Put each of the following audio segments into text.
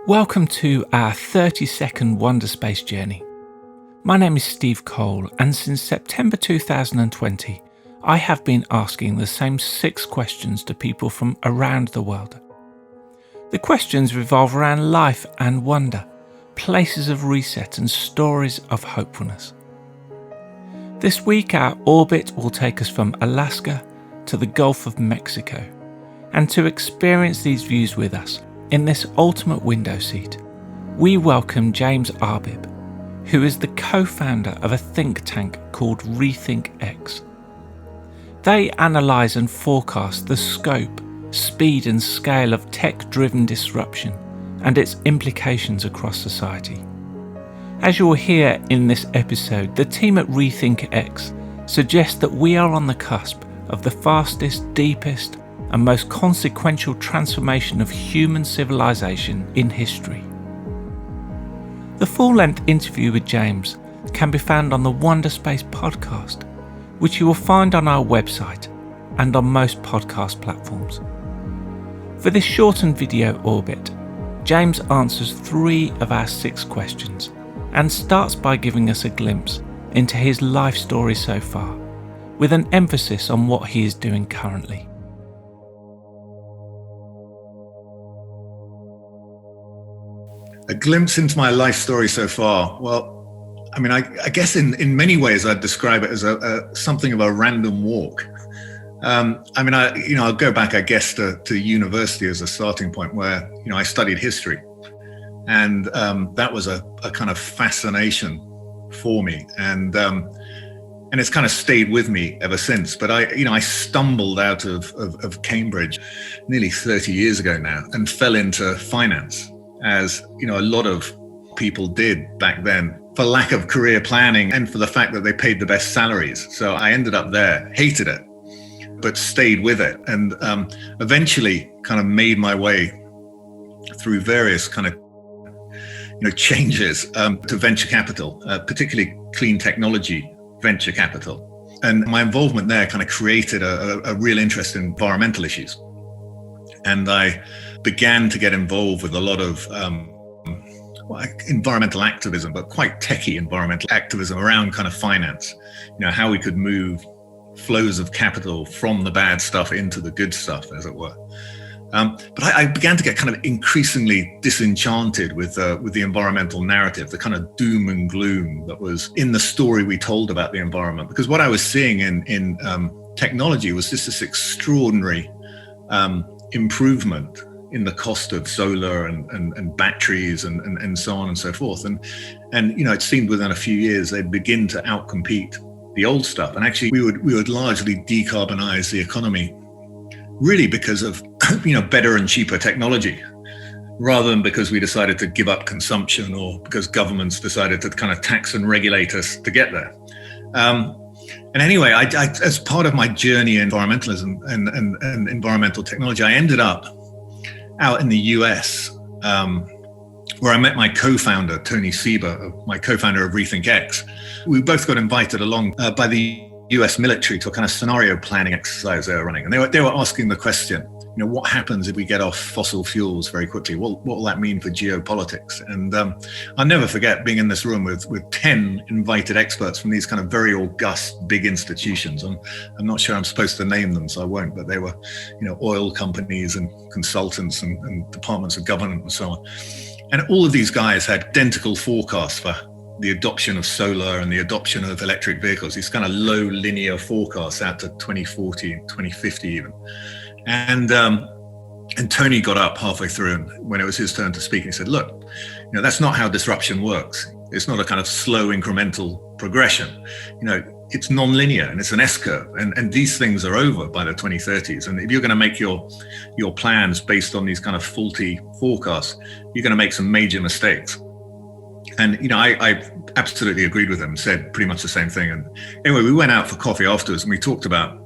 Welcome to our 30-second Wonderspace journey. My name is Steve Cole, and since September 2020, I have been asking the same 6 questions to people from around the world. The questions revolve around life and wonder, places of reset and stories of hopefulness. This week our orbit will take us from Alaska to the Gulf of Mexico, and to experience these views with us, in this ultimate window seat, we welcome James Arbib, who is the co-founder of a think tank called RethinkX. They analyse and forecast the scope, speed and scale of tech-driven disruption and its implications across society. As you'll hear in this episode, the team at RethinkX suggests that we are on the cusp of the fastest, deepest and most consequential transformation of human civilization in history. The full-length interview with James can be found on the Wonderspace podcast, which you will find on our website and on most podcast platforms. For this shortened video orbit, James answers 3 of our 6 questions and starts by giving us a glimpse into his life story so far, with an emphasis on what he is doing currently. A glimpse into my life story so far. Well, I mean, I guess in many ways I'd describe it as something of a random walk. I'll go back, I guess, to university as a starting point where, I studied history. And that was a kind of fascination for me. And it's kind of stayed with me ever since. But I stumbled out of Cambridge nearly 30 years ago now and fell into finance, as a lot of people did back then, for lack of career planning and for the fact that they paid the best salaries. So I ended up there, hated it, but stayed with it, and eventually kind of made my way through various kind of changes to venture capital, particularly clean technology venture capital. And my involvement there kind of created a real interest in environmental issues. And I began to get involved with a lot of environmental activism, but quite techie environmental activism around kind of finance, how we could move flows of capital from the bad stuff into the good stuff, as it were. But I began to get kind of increasingly disenchanted with the environmental narrative, the kind of doom and gloom that was in the story we told about the environment. Because what I was seeing in technology was just this extraordinary improvement in the cost of solar and batteries and so on and so forth. And it seemed within a few years they'd begin to outcompete the old stuff. And actually we would largely decarbonize the economy really because of better and cheaper technology, rather than because we decided to give up consumption or because governments decided to kind of tax and regulate us to get there. And anyway, I, as part of my journey in environmentalism and environmental technology, I ended up out in the US, where I met my co-founder, Tony Seba, my co-founder of RethinkX. We both got invited along by the US military to a kind of scenario planning exercise they were running. And they were asking the question, what happens if we get off fossil fuels very quickly? What will that mean for geopolitics? And I'll never forget being in this room with 10 invited experts from these kind of very august, big institutions. I'm not sure I'm supposed to name them, so I won't, but they were, oil companies and consultants and departments of government and so on. And all of these guys had identical forecasts for the adoption of solar and the adoption of electric vehicles, these kind of low linear forecasts out to 2040, 2050 even. And Tony got up halfway through, and when it was his turn to speak, he said, look, that's not how disruption works. It's not a kind of slow incremental progression. It's non-linear and it's an S-curve, and these things are over by the 2030s. And if you're going to make your plans based on these kind of faulty forecasts, you're going to make some major mistakes. And, I absolutely agreed with him, said pretty much the same thing. And anyway, we went out for coffee afterwards and we talked about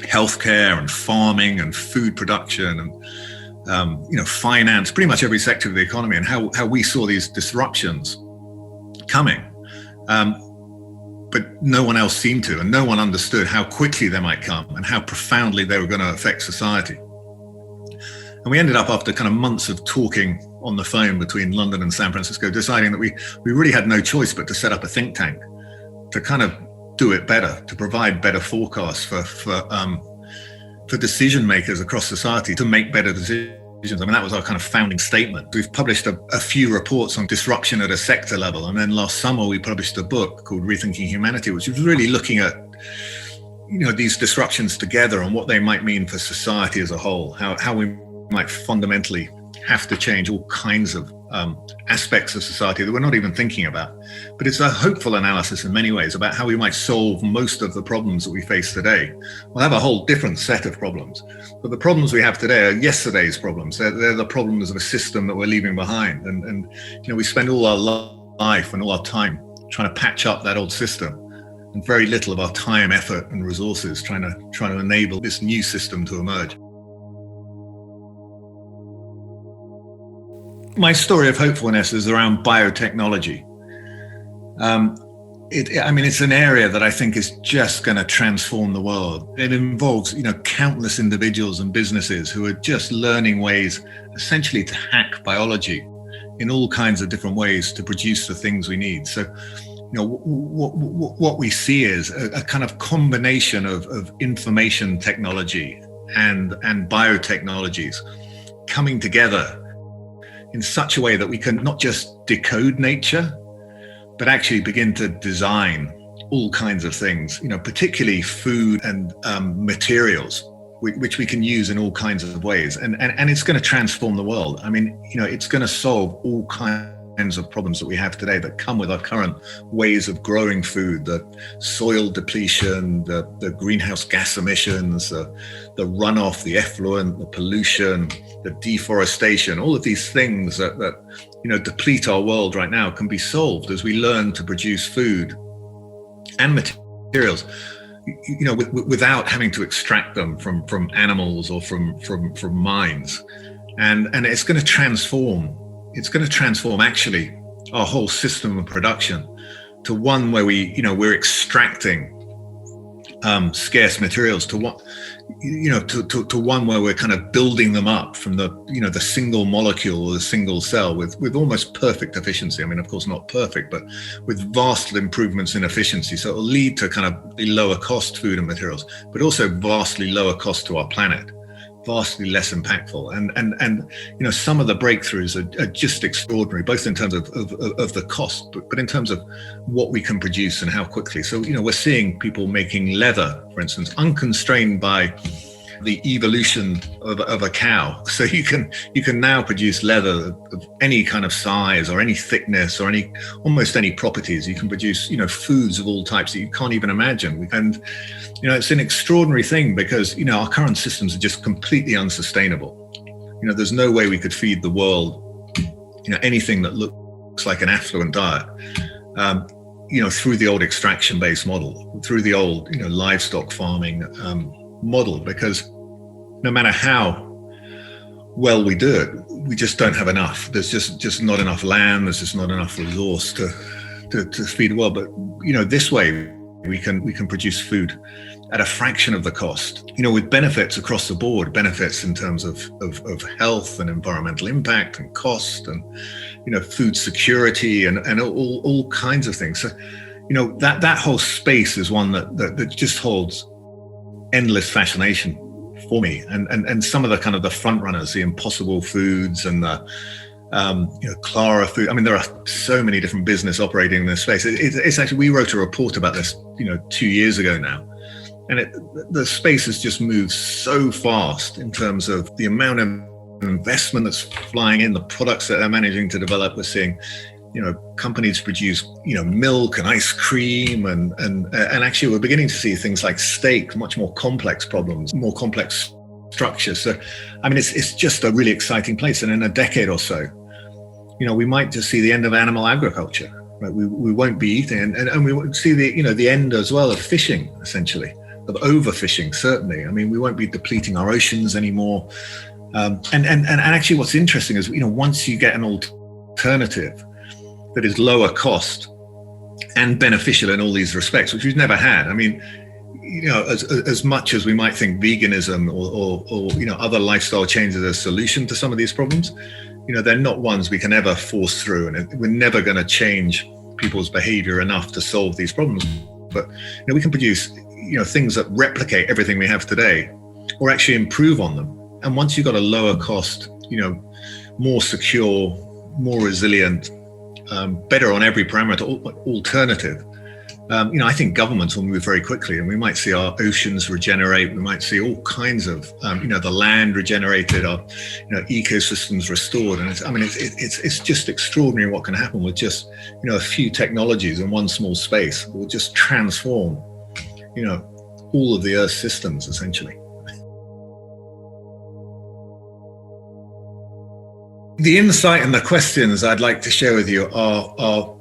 healthcare and farming and food production and, finance, pretty much every sector of the economy, and how we saw these disruptions coming. But no one else seemed to, and no one understood how quickly they might come and how profoundly they were going to affect society. And we ended up, after kind of months of talking on the phone between London and San Francisco, deciding that we really had no choice but to set up a think tank to kind of do it better, to provide better forecasts for decision makers across society to make better decisions. I mean, that was our kind of founding statement. We've published a few reports on disruption at a sector level. And then last summer, we published a book called Rethinking Humanity, which was really looking at, these disruptions together and what they might mean for society as a whole, how we might fundamentally have to change all kinds of aspects of society that we're not even thinking about. But it's a hopeful analysis in many ways about how we might solve most of the problems that we face today. We'll have a whole different set of problems, but the problems we have today are yesterday's problems. They're the problems of a system that we're leaving behind. And we spend all our life and all our time trying to patch up that old system, and very little of our time, effort, and resources trying to enable this new system to emerge. My story of hopefulness is around biotechnology. It's an area that I think is just going to transform the world. It involves, countless individuals and businesses who are just learning ways, essentially, to hack biology in all kinds of different ways to produce the things we need. So, what we see is a kind of combination of information technology and biotechnologies coming together in such a way that we can not just decode nature, but actually begin to design all kinds of things, particularly food and materials, which we can use in all kinds of ways. And it's going to transform the world. I mean, it's going to solve all kinds of problems that we have today that come with our current ways of growing food, the soil depletion, the greenhouse gas emissions, the runoff, the effluent, the pollution, the deforestation. All of these things that deplete our world right now can be solved as we learn to produce food and materials, without having to extract them from animals or from mines. And it's going to transform. It's going to transform actually our whole system of production to one where we're extracting scarce materials to what to one where we're kind of building them up from the single molecule or the single cell with almost perfect efficiency. I mean, of course, not perfect, but with vast improvements in efficiency. So it'll lead to kind of lower cost food and materials, but also vastly lower cost to our planet. Vastly less impactful, and some of the breakthroughs are just extraordinary, both in terms of the cost, but in terms of what we can produce and how quickly. So we're seeing people making leather, for instance, unconstrained by the evolution of a cow. So you can now produce leather of any kind of size or any thickness or almost any properties. You can produce foods of all types that you can't even imagine. And it's an extraordinary thing because our current systems are just completely unsustainable. There's no way we could feed the world anything that looks like an affluent diet through the old extraction-based model, through the old livestock farming model, because no matter how well we do it, we just don't have enough. There's just not enough land. There's just not enough resource to feed the world. But this way we can produce food at a fraction of the cost, with benefits across the board, benefits in terms of health and environmental impact and cost and food security and all kinds of things. So that whole space is one that just holds endless fascination for me, and some of the kind of the front runners, the Impossible Foods and the Clara Food. I mean, there are so many different business operating in this space. It's actually, we wrote a report about this 2 years ago now, and the space has just moved so fast in terms of the amount of investment that's flying in, the products that they're managing to develop. We're seeing companies produce, milk and ice cream, and actually we're beginning to see things like steak, much more complex problems, more complex structures. So, I mean, it's just a really exciting place. And in a decade or so, we might just see the end of animal agriculture. Right? We won't be eating, and we won't see the end as well of fishing, essentially, of overfishing. Certainly, I mean, we won't be depleting our oceans anymore. And actually, what's interesting is once you get an alternative that is lower cost and beneficial in all these respects, which we've never had. I mean, as much as we might think veganism or other lifestyle changes are a solution to some of these problems, they're not ones we can ever force through, and we're never going to change people's behavior enough to solve these problems. But we can produce things that replicate everything we have today, or actually improve on them. And once you've got a lower cost, more secure, more resilient, better on every parameter alternative, I think governments will move very quickly, and we might see our oceans regenerate. We might see all kinds of, the land regenerated, our, ecosystems restored. And it's just extraordinary what can happen with just, a few technologies in one small space. It will just transform, all of the Earth's systems, essentially. The insight and the questions I'd like to share with you are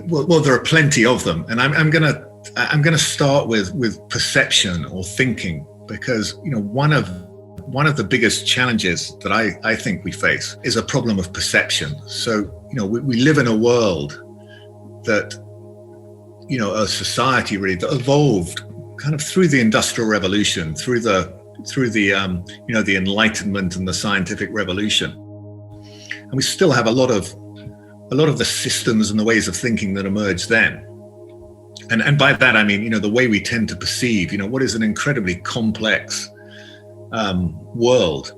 well, there are plenty of them, and I'm gonna start with perception or thinking, because one of the biggest challenges that I think we face is a problem of perception. So we live in a world that a society really that evolved kind of through the Industrial Revolution, through the the Enlightenment and the Scientific Revolution, and we still have a lot of the systems and the ways of thinking that emerged then. And by that, I mean, the way we tend to perceive, what is an incredibly complex world,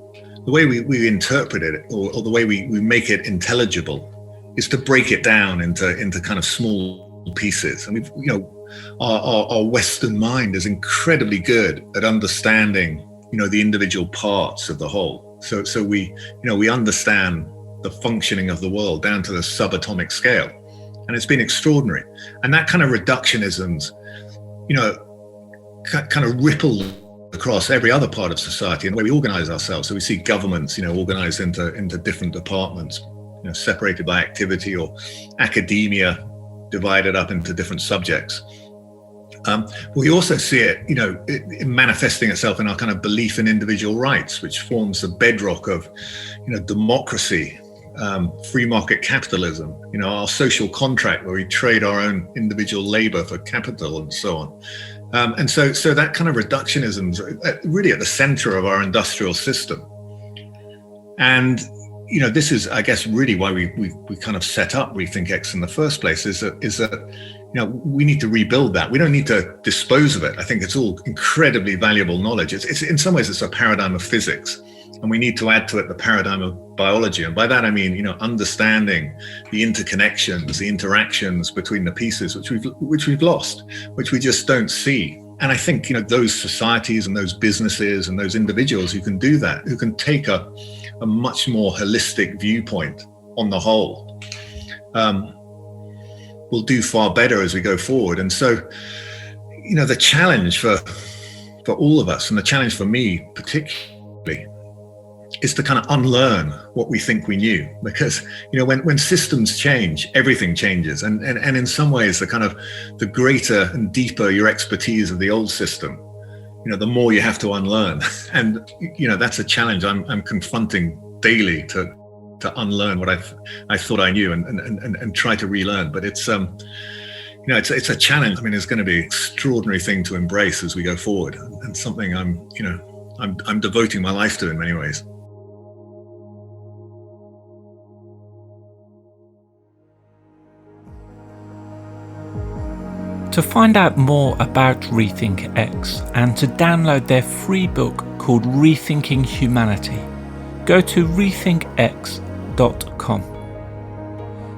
the way we interpret it, or the way we make it intelligible, is to break it down into kind of small pieces. And our Western mind is incredibly good at understanding, the individual parts of the whole. So we understand the functioning of the world down to the subatomic scale, and it's been extraordinary. And that kind of reductionism's, kind of rippled across every other part of society and the way we organize ourselves. So we see governments, organized into different departments, separated by activity, or academia divided up into different subjects. We also see it, it manifesting itself in our kind of belief in individual rights, which forms the bedrock of, democracy, free market capitalism, our social contract, where we trade our own individual labor for capital and so on. And so that kind of reductionism is really at the center of our industrial system. And, this is, I guess, really why we kind of set up RethinkX in the first place, is that we need to rebuild that. We don't need to dispose of it. I think it's all incredibly valuable knowledge. It's in some ways, it's a paradigm of physics, and we need to add to it the paradigm of biology. And by that, I mean, understanding the interconnections, the interactions between the pieces, which we've lost, which we just don't see. And I think, those societies and those businesses and those individuals who can do that, who can take a much more holistic viewpoint on the whole, will do far better as we go forward. And so, the challenge for all of us, and the challenge for me particularly, is to kind of unlearn what we think we knew. Because, when systems change, everything changes. And in some ways, the greater and deeper your expertise of the old system, the more you have to unlearn. And, that's a challenge I'm confronting daily, to unlearn what I thought I knew and try to relearn. But it's it's a challenge. I mean, it's going to be an extraordinary thing to embrace as we go forward, and something I'm devoting my life to in many ways. To find out more about RethinkX and to download their free book called Rethinking Humanity, go to RethinkX.com.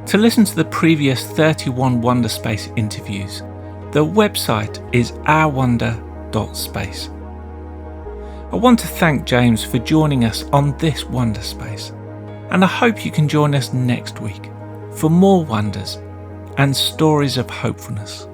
To listen to the previous 31 Wonderspace interviews, the website is ourwonder.space. I want to thank James for joining us on this Wonderspace, and I hope you can join us next week for more wonders and stories of hopefulness.